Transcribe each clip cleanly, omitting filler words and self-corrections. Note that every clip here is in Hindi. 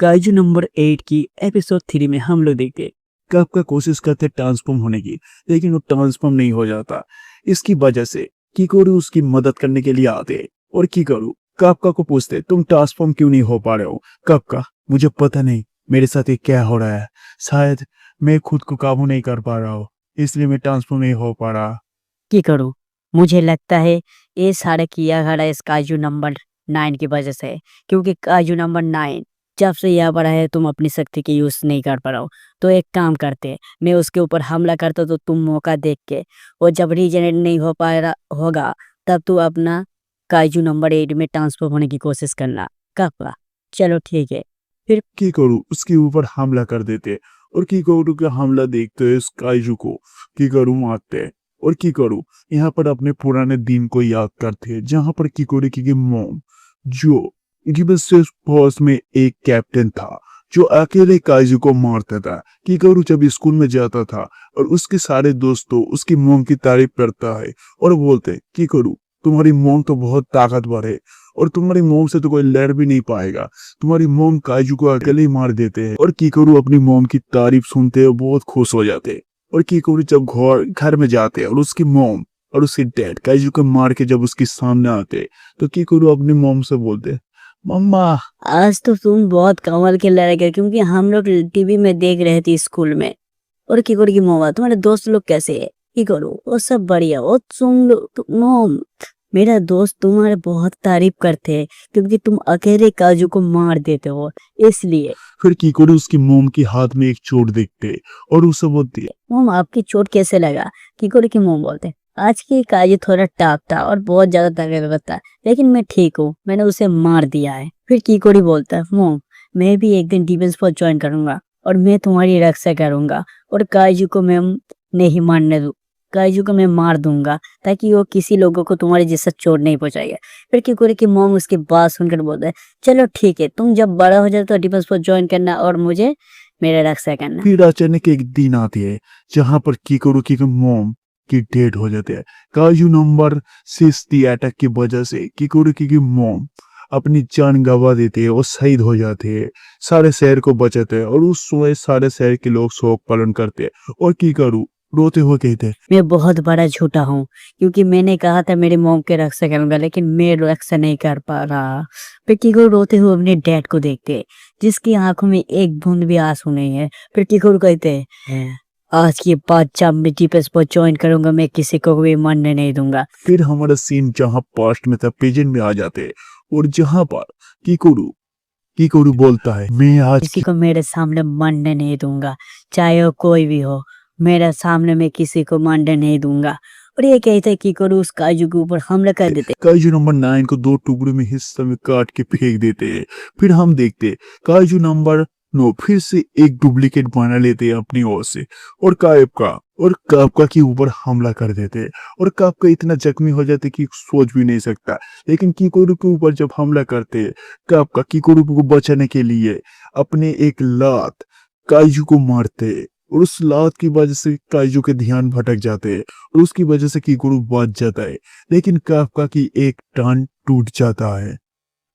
काइजू नंबर 8 की एपिसोड 3 में हम लोग देखते काफका कोशिश करते ट्रांसफॉर्म होने की, लेकिन वो ट्रांसफॉर्म नहीं हो जाता। इसकी वजह से किकोरू उसकी मदद करने के लिए आते और किकोरू काफका को पूछते तुम ट्रांसफॉर्म क्यों नहीं हो पा रहे हो। काफका, मुझे पता नहीं मेरे साथ ये क्या हो रहा है, शायद मैं खुद को काबू नहीं कर पा रहा हूँ, इसलिए मैं ट्रांसफॉर्म नहीं हो पा रहा। की करूँ। मुझे लगता है ये सारा किया खड़ा इस काजू नंबर 9 की वजह से, क्योंकि काजू नंबर 9 जब से यहाँ पर है तुम अपनी शक्ति की यूज नहीं कर पा रहा हो। तो एक काम करते, मैं उसके ऊपर हमला करता तो तुम मौका देख के, और जब रीजनरेट नहीं हो पा रहा होगा तब तू अपना काजू नंबर 8 में ट्रांसफर होने की कोशिश करना। कब? चलो ठीक है। फिर किकोरू उसके ऊपर हमला कर देते और किकोरू का हमला देखते हुए काइजू को किकोरू मारते और किकोरू यहाँ पर अपने पुराने दिन को याद करते हैं, जहाँ पर किकोरू की मॉम जो गिब्बंस फौज में एक कैप्टन था जो अकेले काइजू को मारता था। किकोरू जब स्कूल में जाता था और उसके सारे दोस्तों उसकी मॉम की तारीफ करता है और बोलते किकोरू तुम्हारी मॉम तो बहुत ताकतवर है और तुम्हारी मॉम से तो कोई लड़ भी नहीं पाएगा, तुम्हारी मॉम काइजू को अकेले ही मार देते हैं। और किकोरू अपनी मॉम की तारीफ सुनते हैं बहुत खुश हो जाते। और किकोरू जब घर में जाते और उसकी मॉम और उसके डैड काइजू को मार के जब उसके सामने आते तो किकोरू अपनी मॉम से बोलते मम्मा आज तो तुम बहुत कमाल के लड़के, क्योंकि हम लोग टीवी में देख रहे थे स्कूल में। और किकोरू की मॉम, तुम्हारे दोस्त लोग कैसे है? किकोरू वो सब बढ़िया। और तुम लोग मॉम, मेरा दोस्त तुम्हारे बहुत तारीफ करते हैं क्योंकि तुम अकेले काजू को मार देते हो, इसलिए। फिर किकोरू उसकी मोम के हाथ में एक चोट देखते और उसे बोलती मॉम आपकी चोट कैसे लगा? किकोरू की मॉम बोलते आज की काजू थोड़ा टफ था और बहुत ज्यादा ताकतवर था, लेकिन मैं ठीक हूँ, मैंने उसे मार दिया है। फिर किकोरू बोलता है मॉम मैं भी एक दिन डिफेंस फोर्स ज्वाइन करूंगा और मैं तुम्हारी रक्षा करूंगा और काजू को मैं नहीं मारने दूं, काजू को मैं मार दूंगा ताकि वो किसी लोगों को तुम्हारे जैसा चोट नहीं पहुंचाएगा। फिर किकोरू की मॉम उसकी बात सुनकर बोलता है चलो ठीक है, तुम जब बड़ा हो जाए तो डिफेंस फोर्स ज्वाइन करना और मुझे मेरा रक्षा करना। फिर अचानक एक दिन आती है जहाँ पर किकोरू की मॉम की डेथ हो जाती है। काजू नंबर 6 अटैक की वजह से किकोरू की मॉम अपनी जान गंवा देते हैं और शहीद हो जाते हैं। सारे शहर को बचाते हैं और उस समय सारे शहर के लोग शोक पालन करते हैं और किकोरू रोते हुए कहते मैं बहुत बड़ा झूठा हूँ, क्योंकि मैंने कहा था मेरे मॉम के रक्षा करूंगा, लेकिन मैं रक्षा नहीं कर पा रहा। फिर किकोरू रोते हुए अपने डैड को देखते जिसकी आंखों में एक बूंद भी आंसू नहीं है। फिर किकोरू कहते हैं आज के बाद जब मैं डिफेंस फोर्स ज्वाइन करूंगा मैं किसी को भी मरने नहीं दूंगा। फिर हमारा सीन जहाँ पास्ट में था प्रेजेंट में आ जाते और जहाँ पर किकोरू बोलता है मैं आज किसी को मेरे सामने मरने नहीं दूंगा, चाहे वो कोई भी हो, मेरे सामने मैं किसी को मरने नहीं दूंगा। और ये कहते हैं किकोरू उस काजू के ऊपर हमला कर देते। काजू नंबर 9 को 2 टुकड़ों में हिस्से में काट के फेंक देते हैं। फिर हम देखते काजू नंबर 9 फिर से एक डुप्लीकेट बना लेते हैं अपनी ओर से और काफका के ऊपर हमला कर देते हैं और काफका इतना जख्मी हो जाते कि सोच भी नहीं सकता। लेकिन किकोरू के ऊपर जब हमला करते काफका किकोरू को बचाने के लिए अपने एक लात काजू को मारते और उस लात की वजह से काजू के ध्यान भटक जाते हैं और उसकी वजह से किकोरू बच जाता है, लेकिन काफका की एक टांग टूट जाता है।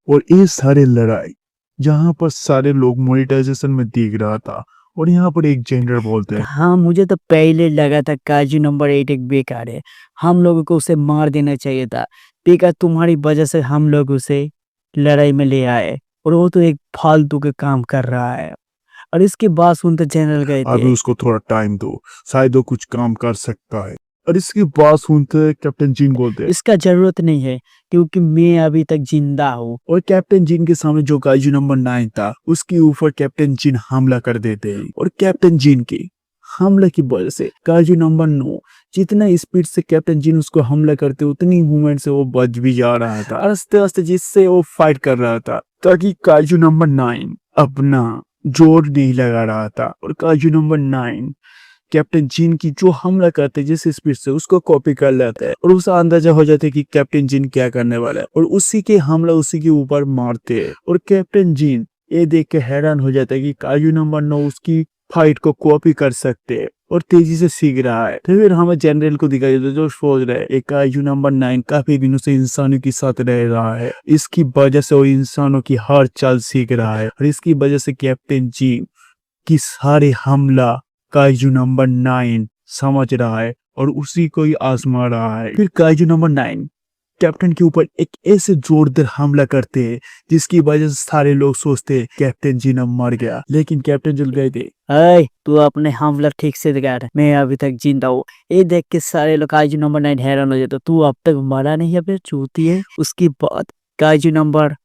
और ये सारे लड़ाई जहाँ पर सारे लोग मोनेटाइजेशन में देख रहा था और यहाँ पर एक जेंडर बोलते हैं हाँ, मुझे तो पहले लगा था काजू नंबर 8 एक बेकार है, हम लोगों को उसे मार देना चाहिए था, बेकार तुम्हारी वजह से हम लोग उसे लड़ाई में ले आए और वो तो एक फालतू के काम कर रहा है। और इसके बाद सुनते जनरल गए थे अभी उसको थोड़ा टाइम दो, शायद वो कुछ काम कर सकता है। और इसके बाद सुनते कैप्टन जिन बोलते हैं इसका जरूरत नहीं है क्योंकि मैं अभी तक जिंदा हूँ। और कैप्टन जिन के सामने जो काजू नंबर 9 था उसके ऊपर कैप्टन जिन हमला कर देते हैं और कैप्टन जिन के हमले की वजह से काजू नंबर 9 जितना स्पीड से कैप्टन जिन उसको हमला करते उतनी मूवमेंट से वो बच भी जा रहा था आस्ते आस्ते, जिससे वो फाइट कर रहा था ताकि काजू नंबर 9 अपना जोर नहीं लगा रहा था। और काजू नंबर 9 कैप्टन जिन की जो हमला करते जिस स्पीड से उसको कॉपी कर लेता है और उसे अंदाजा हो जाता है कि कैप्टन जिन क्या करने वाला है और उसी के हमला उसी के ऊपर मारते हैं। और कैप्टन जिन ये देख के हैरान हो जाता है कि काजू नंबर 9 उसकी फाइट को कॉपी कर सकते हैं और तेजी से सीख रहा है। तो फिर हमें जनरल को दिखाई देता है जो सोच रहा है एक काइजू नंबर 9 काफी दिनों से इंसानों के साथ रह रहा है, इसकी वजह से वो इंसानों की हर चाल सीख रहा है और इसकी वजह से कैप्टन जीन की सारे हमला काइजू नंबर 9 समझ रहा है और उसी को ही आजमा रहा है। फिर काइजू नंबर 9 कैप्टन के ऊपर एक ऐसे जोरदार हमला करते हैं जिसकी वजह से सारे लोग सोचते हैं कैप्टन जीना मर गया, लेकिन कैप्टन जल गए थे। तू अपने हमला ठीक से दिखा रहा, मैं अभी तक जिंदा हूँ। ये देख के सारे लोग काइजू नंबर 9 हैरान हो जाते, तू अब तक मरा नहीं है, फिर चूती है। उसकी बात काइजू नंबर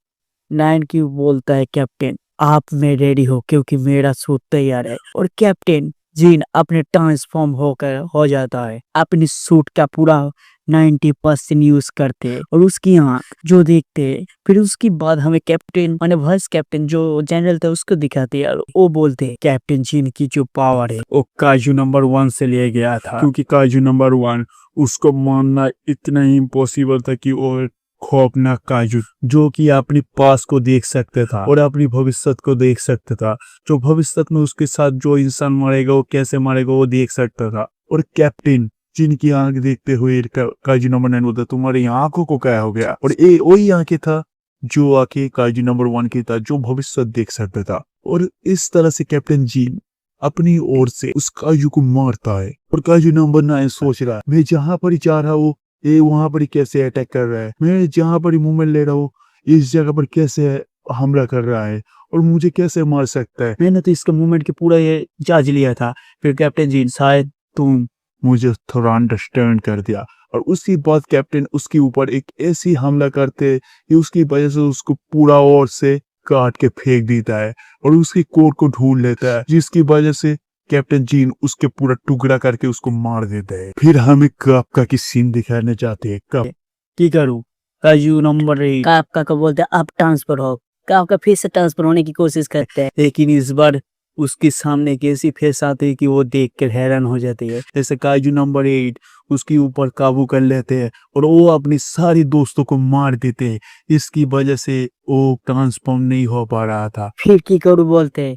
9 की बोलता है कैप्टन आप में रेडी हो क्योंकि मेरा सूट तैयार है। और कैप्टन जीन अपने ट्रांसफॉर्म होकर हो जाता है, अपने सूट का पूरा 90% यूज करते हैं और उसकी आंख जो देखते हैं। फिर उसकी बाद हमें कैप्टन माने वाइस कैप्टन जो जनरल था उसको दिखाते हैं, वो बोलते हैं कैप्टन जीन की जो पावर है वो काजू नंबर 1 से लिया गया था, क्योंकि काजू नंबर 1 उसको मानना इतना ही इम्पॉसिबल था कि वो खौफनाक काजू जो कि अपनी पास को देख सकता था और अपनी भविष्य को देख सकता था, जो भविष्य में उसके साथ जो इंसान मरेगा वो कैसे मरेगा वो देख सकता था। और कैप्टन जिनकी आंख देखते हुए काजू नंबर 9 बोलता तुम्हारी आंखों को क्या हो गया, और ये वही आंखें था जो आंखें काजू नंबर 1 की था जो भविष्य देख सकता था। और इस तरह से कैप्टन जीन अपनी ओर से उस काजू को मारता है और काजू नंबर 9 सोच रहा है मैं जहां पर ही जा रहा हूँ ये वहां पर ही कैसे अटैक कर रहा है, मैं जहां पर ही मूवमेंट ले रहा हूँ इस जगह पर कैसे हमला कर रहा है और मुझे कैसे मार सकता है। मैंने तो इसका मूवमेंट के पूरा ये जांच लिया था। फिर कैप्टन जीन शायद तुम मुझे थोड़ा अंडरस्टैंड कर दिया, और उसके बाद कैप्टन उसके ऊपर एक ऐसी हमला करते कि उसकी वजह से उसको पूरा ओर से काट के फेंक देता है और उसकी कोट को ढूंढ लेता है, जिसकी वजह से कैप्टन जीन उसके पूरा टुकड़ा करके उसको मार देता है। फिर हमें काफका की सीन दिखाने चाहते हैं। कब की करूं काजू नंबर 8 काफका को बोलते हैं आप ट्रांसफर हो। काफका फिर से ट्रांसफर होने की कोशिश करते हैं, लेकिन इस बार उसके सामने एक ऐसी फेस आती है कि वो देख कर हैरान हो जाती है। जैसे काजू नंबर 8 उसके ऊपर काबू कर लेते हैं और वो अपने सारे दोस्तों को मार देते हैं, इसकी वजह से वो ट्रांसफॉर्म नहीं हो पा रहा था। फिर की करूं बोलते हैं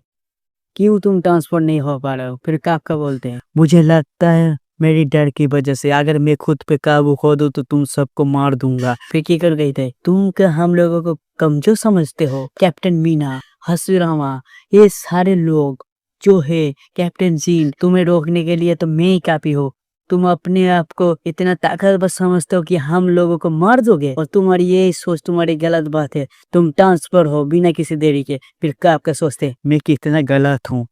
क्यों तुम ट्रांसफर नहीं हो पा रहे हो। फिर काफका बोलते हैं मुझे लगता है मेरी डर की वजह से अगर मैं खुद पे काबू खो दूं तो तुम सबको मार दूंगा। फिर की कर गई थे तुम क्या हम लोगों को कमजोर समझते हो। कैप्टन मीना हसुरामा ये सारे लोग जो है कैप्टन जीन तुम्हें रोकने के लिए तो मैं ही काफी हो। तुम अपने आप को इतना ताकतवर समझते हो कि हम लोगों को मार दोगे, और तुम्हारी ये सोच तुम्हारी गलत बात है। तुम ट्रांसफर हो बिना किसी देरी के। फिर काफका सोचते मैं कितना गलत हूँ,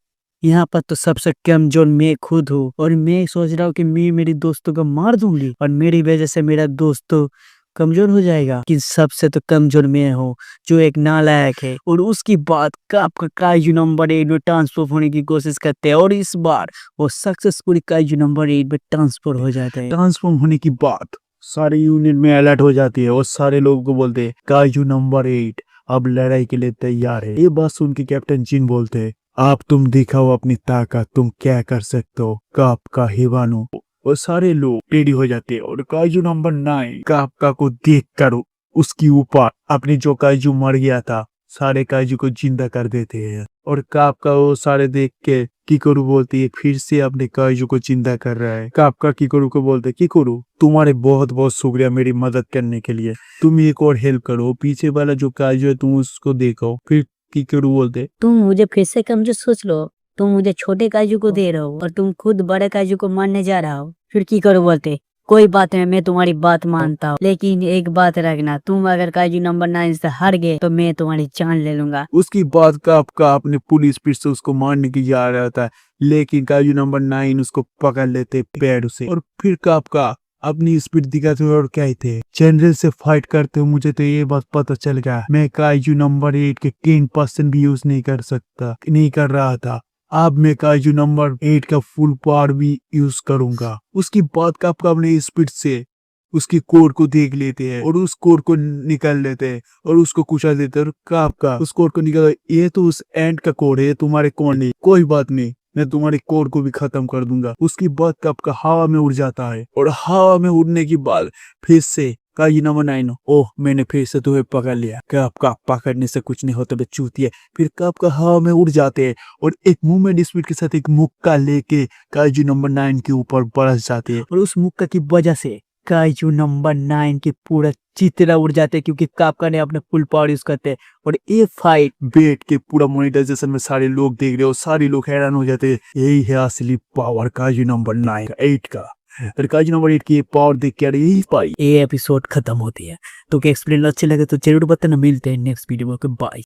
यहाँ पर तो सबसे कमजोर मैं खुद हूँ और मैं सोच रहा हूँ कि मैं मेरे दोस्तों को मार दूंगी और मेरी वजह से मेरा दोस्त तो कमजोर हो जाएगा, कि सबसे तो कमजोर मैं हूँ जो एक नालायक है। और उसकी बात काफका काइजू नंबर 8 में ट्रांसफर होने की कोशिश करते हैं और इस बार वो सक्सेसफुली काइजू नंबर 8 में ट्रांसफर हो जाते हैं। ट्रांसफॉर्म होने की बात सारे यूनिट में अलर्ट हो जाती है और सारे लोगों को बोलते हैं काइजू नंबर 8 अब लड़ाई के लिए तैयार है। ये बात सुन के कैप्टन जीन बोलते हैं आप तुम दिखाओ अपनी ताकत, तुम क्या कर सकते हो काफका हिवानो। और सारे लोग रेडी हो जाते हैं और काइजू नंबर 9 काफका को देख कर उसके ऊपर अपनी जो काइजू मर गया था सारे काइजू को जिंदा कर देते हैं। और काफका वो सारे देख के किकोरू बोलती है फिर से अपने काइजू को जिंदा कर रहा है। काफका किकोरू को बोलते किकोरू तुम्हारे बहुत बहुत शुक्रिया मेरी मदद करने के लिए, तुम एक और हेल्प करो पीछे वाला जो काइजू है तुम उसको देखो। फिर किकोरू बोलते तुम मुझे फिर से कमजोर सोच लो, तुम मुझे छोटे काजू को दे रहे हो और तुम खुद बड़े काजू को मारने जा रहा हो। फिर की करो बोलते कोई बात नहीं मैं तुम्हारी बात मानता हूँ, लेकिन एक बात रखना तुम अगर काजू नंबर 9 से हार गए तो मैं तुम्हारी जान ले लूंगा। उसकी बात काफका अपने पुलिस स्पीड से उसको मारने की जा रहा था, लेकिन काजू नंबर 9 उसको पकड़ लेते पैर से। और फिर काफका अपनी स्पीड दिखाते हुए और कहते जनरल से फाइट करते हो मुझे तो ये बात पता चल गया मैं काइजू नंबर 8 के 10% भी यूज नहीं कर रहा था, अब मैं काइजू नंबर 8 का फुल पावर भी यूज करूंगा। उसकी बात काफका अपने स्पीड से उसकी कोड को देख लेते हैं और उस कोड को निकाल लेते हैं और उसको कुचल देते हैं। और काफका उस कोड को निकाल ये तो उस एंड का कोड है तुम्हारे कोड नहीं, कोई बात नहीं मैं तुम्हारे कोड को भी खत्म कर दूंगा। उसकी बात काफका हवा में उड़ जाता है और हवा में उड़ने के बाद फिर से काजी नंबर 9, ओह मैंने फिर से तुम्हें पकड़ लिया। कप का पकड़ने से कुछ नहीं होता बे चूतिए। फिर कप का हवा में उड़ जाते हैं और एक मूवमेंट स्पीड के साथ एक मुक्का लेके काजी नंबर 9 के ऊपर बरस जाते हैं और उस मुक्का की वजह से काइजू नंबर 9 की पूरा चित्रा उड़ जाते हैं क्योंकि कापका ने अपने फुल पावर यूज करते हैं और ये फाइट बैठ के पूरा मोनेटाइजेशन में सारे लोग देख रहे हो, सारे लोग हैरान हो जाते हैं। यही है असली पावर काइजू नंबर 9 का 8 का। और काइजू नंबर 8 की पावर देख के यही पाई ये एपिसोड खत्म होती है। तो क्या एक्सप्लेन अच्छे लगे तो जरूर बताना। मिलते हैं नेक्स्ट वीडियो में। बाय।